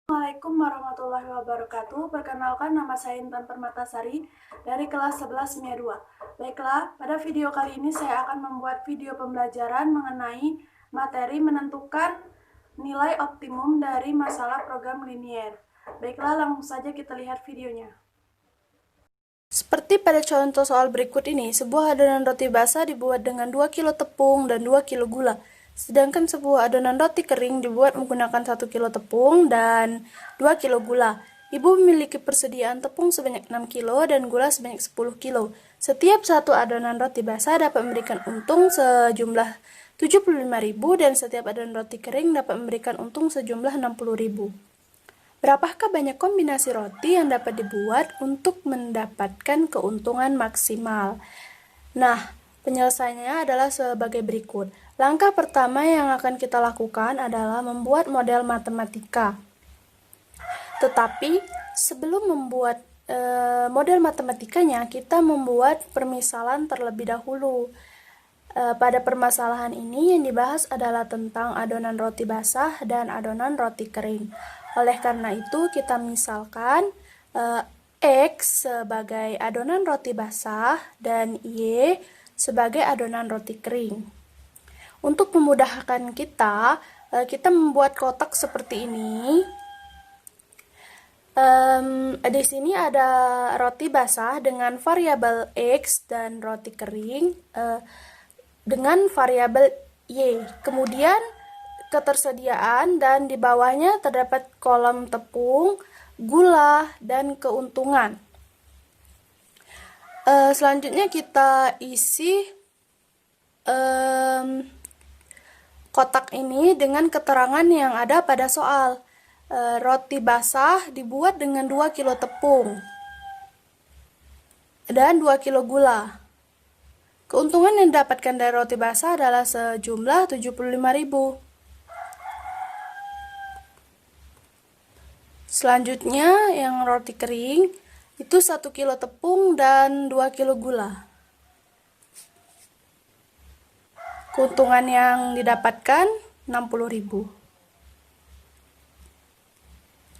Assalamualaikum warahmatullahi wabarakatuh. Perkenalkan, nama saya Intan Permatasari dari kelas 11 Kimia 2. Baiklah, pada video kali ini saya akan membuat video pembelajaran mengenai materi menentukan nilai optimum dari masalah program linier. Baiklah, langsung saja kita lihat videonya. Seperti pada contoh soal berikut ini, sebuah adonan roti basah dibuat dengan 2 kg tepung dan 2 kg gula. Sedangkan sebuah adonan roti kering dibuat menggunakan 1 kg tepung dan 2 kg gula. Ibu memiliki persediaan tepung sebanyak 6 kg dan gula sebanyak 10 kg. Setiap satu adonan roti basah dapat memberikan untung sejumlah 75.000 dan setiap adonan roti kering dapat memberikan untung sejumlah 60.000. Berapakah banyak kombinasi roti yang dapat dibuat untuk mendapatkan keuntungan maksimal? Nah, penyelesaiannya adalah sebagai berikut. Langkah pertama yang akan kita lakukan adalah membuat model matematika. Tetapi, sebelum membuat model matematikanya, kita membuat permisalan terlebih dahulu. Pada permasalahan ini yang dibahas adalah tentang adonan roti basah dan adonan roti kering. Oleh karena itu, kita misalkan X sebagai adonan roti basah dan Y sebagai adonan roti kering. Untuk memudahkan kita, kita membuat kotak seperti ini. Di sini ada roti basah dengan variabel X dan roti kering dengan variabel Y. Kemudian ketersediaan dan di bawahnya terdapat kolom tepung, gula, dan keuntungan. Selanjutnya kita isi kotak ini dengan keterangan yang ada pada soal. Roti basah dibuat dengan 2 kg tepung dan 2 kg gula. Keuntungan yang didapatkan dari roti basah adalah sejumlah 75.000. Selanjutnya yang roti kering itu 1 kg tepung dan 2 kg gula. Keuntungan yang didapatkan 60.000.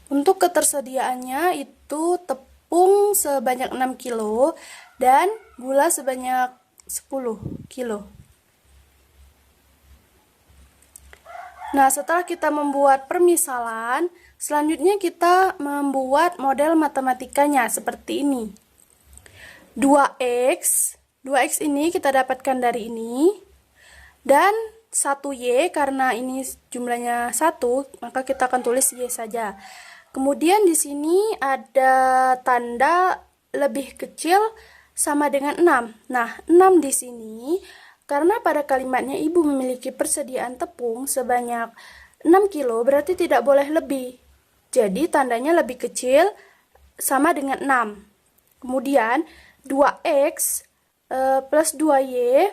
Untuk ketersediaannya itu tepung sebanyak 6 kg dan gula sebanyak 10 kg. Nah, setelah kita membuat permisalan, selanjutnya kita membuat model matematikanya seperti ini. 2x ini kita dapatkan dari ini, dan 1y karena ini jumlahnya 1, maka kita akan tulis y saja. Kemudian di sini ada tanda lebih kecil sama dengan 6. Nah, 6 di sini karena pada kalimatnya ibu memiliki persediaan tepung sebanyak 6 kg, berarti tidak boleh lebih. Jadi tandanya lebih kecil sama dengan 6. Kemudian 2x plus 2y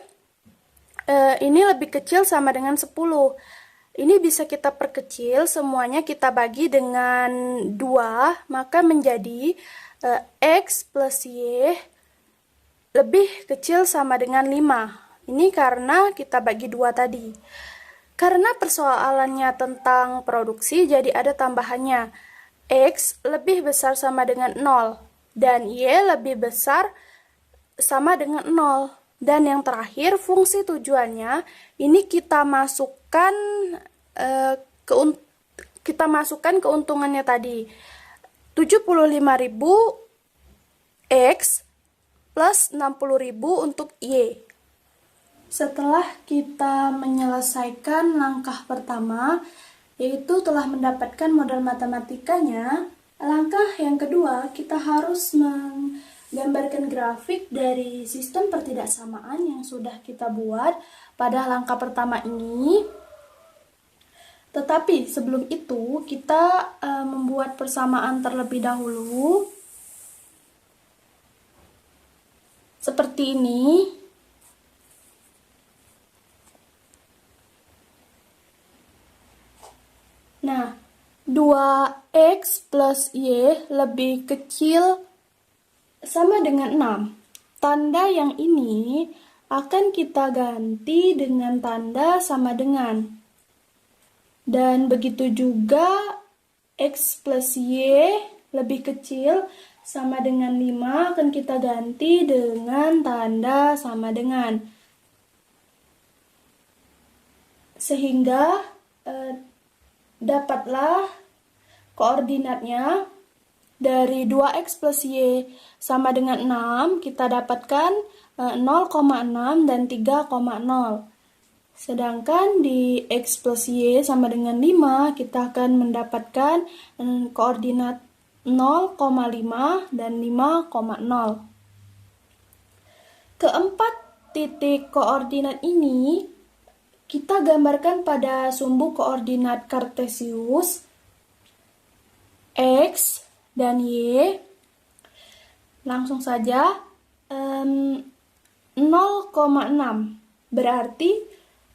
ini lebih kecil sama dengan 10. Ini bisa kita perkecil, semuanya kita bagi dengan 2, maka menjadi x plus y lebih kecil sama dengan 5. Ini karena kita bagi 2 tadi. Karena persoalannya tentang produksi, jadi ada tambahannya. X lebih besar sama dengan 0, dan Y lebih besar sama dengan 0. Dan yang terakhir, fungsi tujuannya, ini kita masukkan keuntungannya tadi. 75.000 X plus 60.000 untuk Y. Setelah kita menyelesaikan langkah pertama, yaitu telah mendapatkan model matematikanya, langkah yang kedua kita harus menggambarkan grafik dari sistem pertidaksamaan yang sudah kita buat pada langkah pertama ini. Tetapi sebelum itu kita membuat persamaan terlebih dahulu. Seperti ini. Nah, 2x plus y lebih kecil sama dengan 6. Tanda yang ini akan kita ganti dengan tanda sama dengan. Dan begitu juga X plus Y lebih kecil sama dengan 5 akan kita ganti dengan tanda sama dengan. Sehingga dapatlah koordinatnya dari 2X plus Y sama dengan 6, kita dapatkan 0,6 dan 3,0. Sedangkan di X plus Y sama dengan 5, kita akan mendapatkan koordinat 0,5 dan 5,0. Keempat titik koordinat ini kita gambarkan pada sumbu koordinat kartesius X dan Y. Langsung saja 0,6 berarti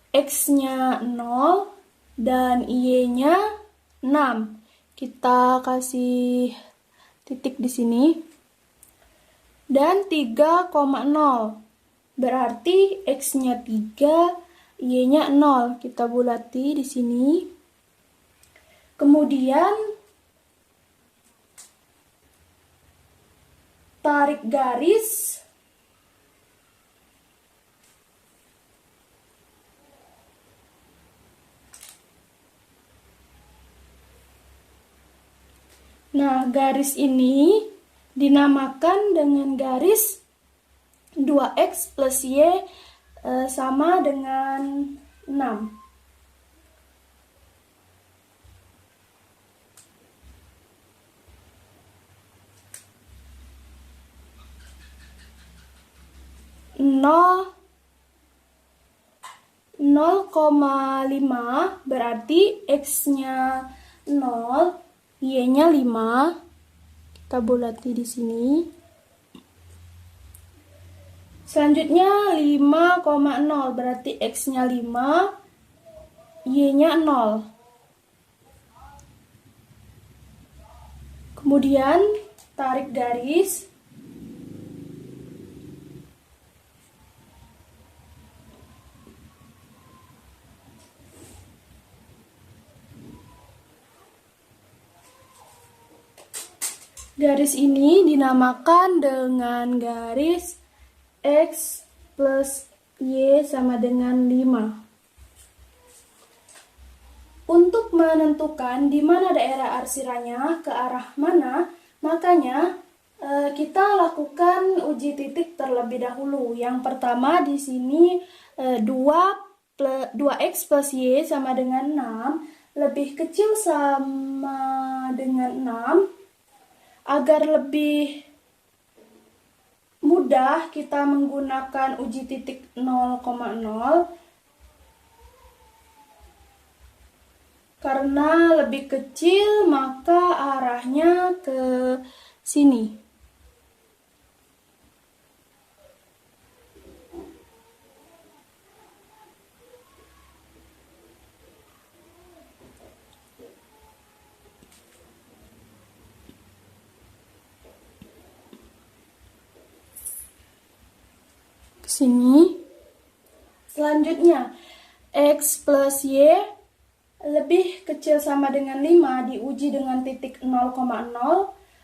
X-nya 0 dan Y-nya 6. Kita kasih titik di sini. Dan 3,0 berarti X-nya 3, Y-nya 0. Kita bulati di sini. Kemudian tarik garis garis ini dinamakan dengan garis 2X plus Y sama dengan 6. Nol koma lima berarti X-nya 0, Y-nya 5. Kita bulati di sini. Selanjutnya 5,0 berarti X-nya 5, Y-nya 0. Kemudian tarik garis. Garis ini dinamakan dengan garis X plus Y sama dengan 5. Untuk menentukan di mana daerah arsiranya, ke arah mana, makanya kita lakukan uji titik terlebih dahulu. Yang pertama di sini 2x plus Y sama dengan 6, lebih kecil sama dengan 6. Agar lebih mudah kita menggunakan uji titik 0,0 karena lebih kecil maka arahnya ke sini. Sini. Selanjutnya X plus Y lebih kecil sama dengan 5 diuji dengan titik 0,0,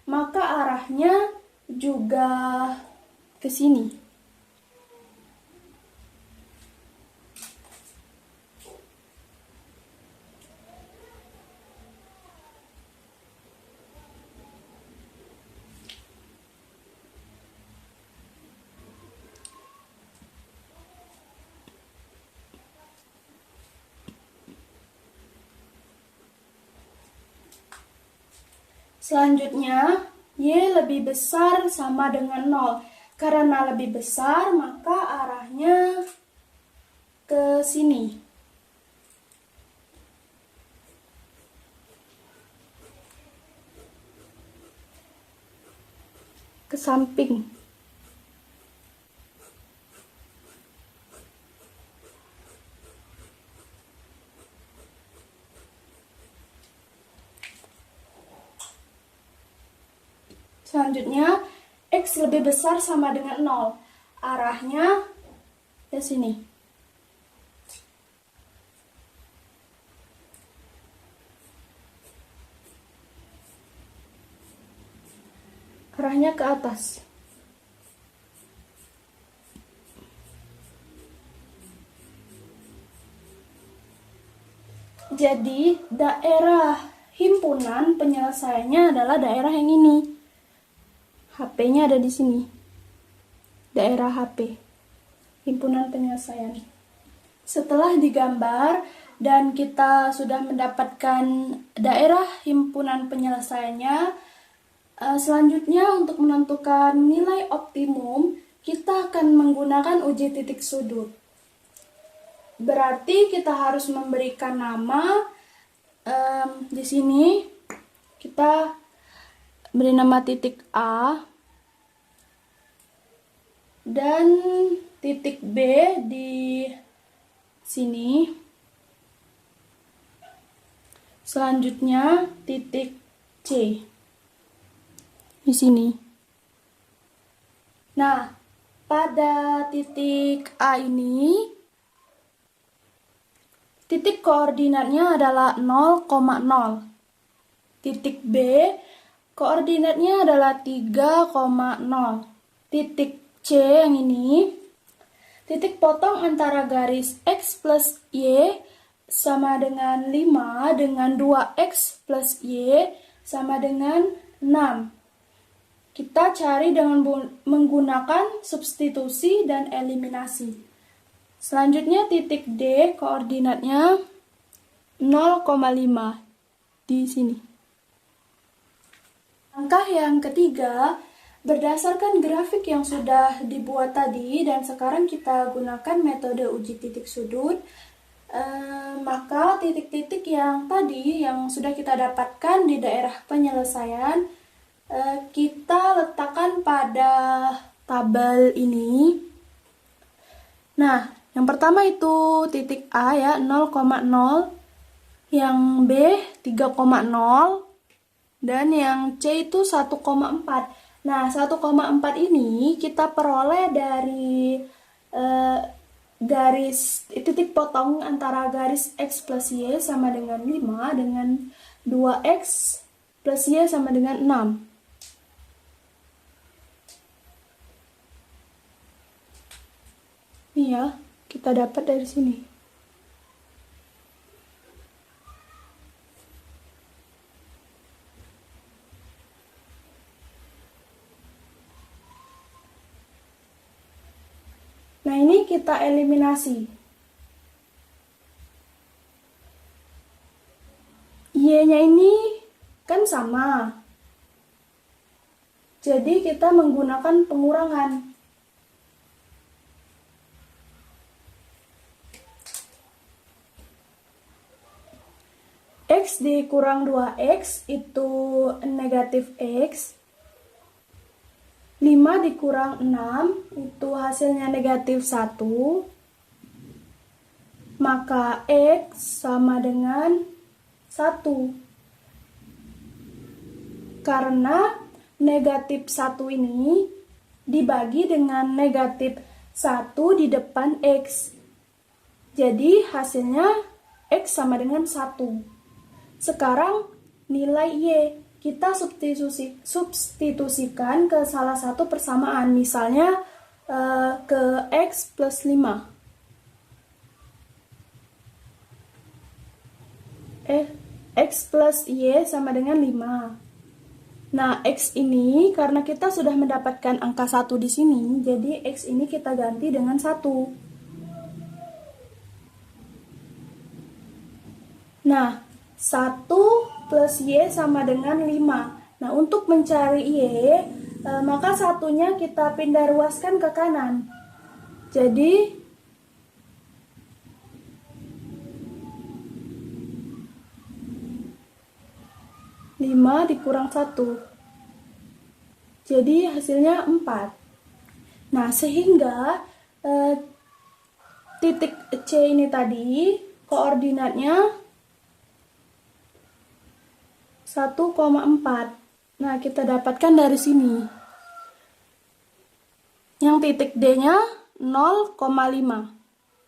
maka arahnya juga ke sini. Selanjutnya, Y lebih besar sama dengan 0. Karena lebih besar, maka arahnya ke sini. Ke samping. Selanjutnya, X lebih besar sama dengan 0. Arahnya ke sini. arahnya ke atas. Jadi, daerah himpunan penyelesaiannya adalah daerah yang ini. HP-nya ada di sini. Daerah HP. Himpunan penyelesaian. Setelah digambar dan kita sudah mendapatkan daerah himpunan penyelesaiannya, selanjutnya untuk menentukan nilai optimum, kita akan menggunakan uji titik sudut. Berarti kita harus memberikan nama. Di sini kita beri nama titik A dan titik B di sini. Selanjutnya titik C di sini. Nah, pada titik A ini titik koordinatnya adalah 0,0. Titik B, koordinatnya adalah 3,0. Titik C yang ini, titik potong antara garis X plus Y sama dengan 5 dengan 2X plus Y sama dengan 6. Kita cari dengan menggunakan substitusi dan eliminasi. Selanjutnya titik D, koordinatnya 0,5 di sini. Langkah yang ketiga, berdasarkan grafik yang sudah dibuat tadi dan sekarang kita gunakan metode uji titik sudut, maka titik-titik yang tadi yang sudah kita dapatkan di daerah penyelesaian, kita letakkan pada tabel ini. Nah, yang pertama itu titik A ya, 0,0, yang B 3,0, dan yang C itu 1,4. Nah, 1,4 ini kita peroleh dari garis titik potong antara garis X plus Y sama dengan 5 dengan 2X plus Y sama dengan 6. Nih ya, kita dapat dari sini. Nah, ini kita eliminasi. Y-nya ini kan sama. Jadi kita menggunakan pengurangan. X dikurang 2X itu negatif X. 5 dikurang 6 itu hasilnya negatif 1. Maka X sama dengan 1. Karena negatif 1 ini dibagi dengan negatif 1 di depan X. Jadi hasilnya X sama dengan 1. Sekarang nilai Y kita substitusikan ke salah satu persamaan, misalnya ke X plus 5. X plus Y sama dengan 5. Nah, X ini karena kita sudah mendapatkan angka 1 di sini, jadi X ini kita ganti dengan 1. Nah, 1 plus Y sama dengan 5. Nah, untuk mencari Y, maka satunya kita pindah ruaskan ke kanan. Jadi, lima dikurang 1. Jadi, hasilnya 4. Nah, sehingga titik C ini tadi, koordinatnya 1,4. Nah, kita dapatkan dari sini. Yang titik D-nya 0,5.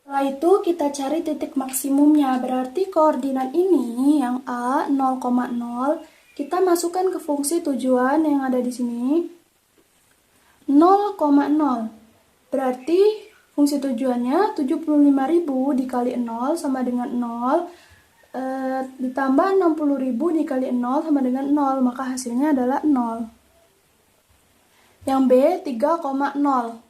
Setelah itu kita cari titik maksimumnya. Berarti koordinat ini yang A 0,0 kita masukkan ke fungsi tujuan yang ada di sini. 0,0. Berarti fungsi tujuannya 75.000 dikali 0 sama dengan 0, ditambah 60.000 dikali 0 sama dengan 0, maka hasilnya adalah 0. Yang B, 3,0.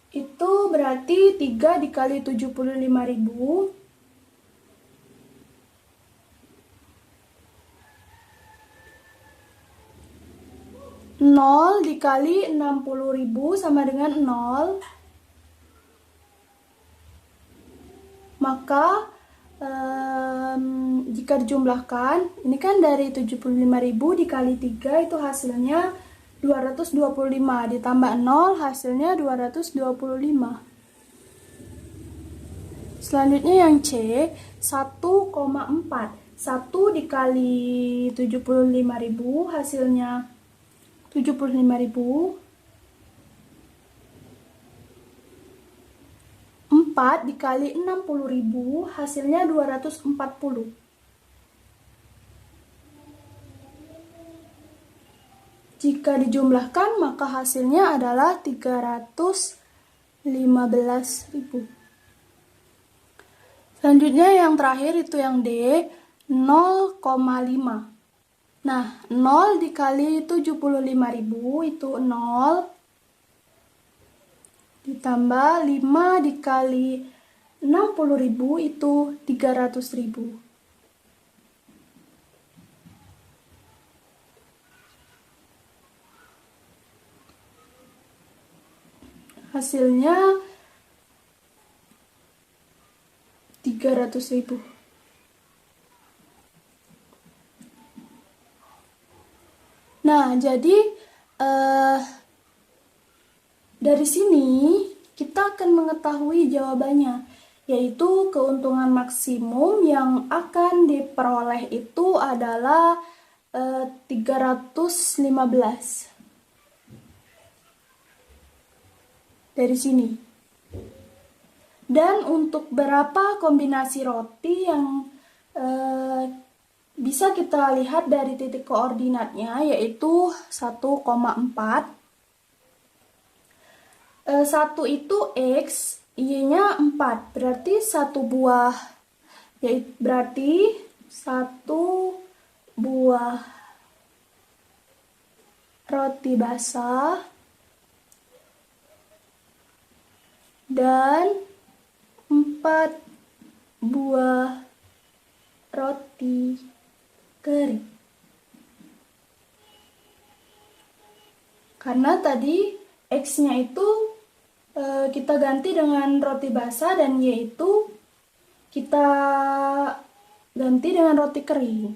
Itu berarti 3 dikali 75.000 0 dikali 60.000 sama dengan 0. Maka jika dijumlahkan, ini kan dari 75.000 dikali 3 itu hasilnya 225, ditambah 0 hasilnya 225. Selanjutnya yang C, 1,4. 1 dikali 75.000 hasilnya 75.000. 4 dikali 60.000 hasilnya 240. Jika dijumlahkan maka hasilnya adalah 315.000. Selanjutnya yang terakhir itu yang D, 0,5. Nah, 0 dikali 75.000 itu 0, ditambah 5 dikali 60.000 itu 300.000. Hasilnya 300.000. Nah, jadi dari sini kita akan mengetahui jawabannya, yaitu keuntungan maksimum yang akan diperoleh itu adalah 315. Dari sini. Dan untuk berapa kombinasi roti yang bisa kita lihat dari titik koordinatnya, yaitu 1,4. 1 itu X, Y-nya 4, berarti 1 buah, yaitu berarti 1 buah roti basah dan 4 buah roti kering. Karena tadi X-nya itu kita ganti dengan roti basah dan Y itu kita ganti dengan roti kering.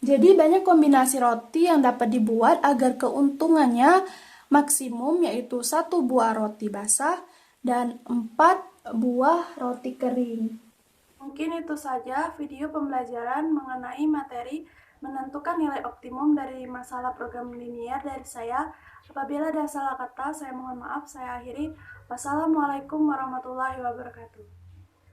Jadi banyak kombinasi roti yang dapat dibuat agar keuntungannya maksimum, yaitu 1 buah roti basah dan 4 buah roti kering. Mungkin itu saja video pembelajaran mengenai materi menentukan nilai optimum dari masalah program linier dari saya. Apabila ada salah kata, saya mohon maaf. Saya akhiri. Wassalamualaikum warahmatullahi wabarakatuh.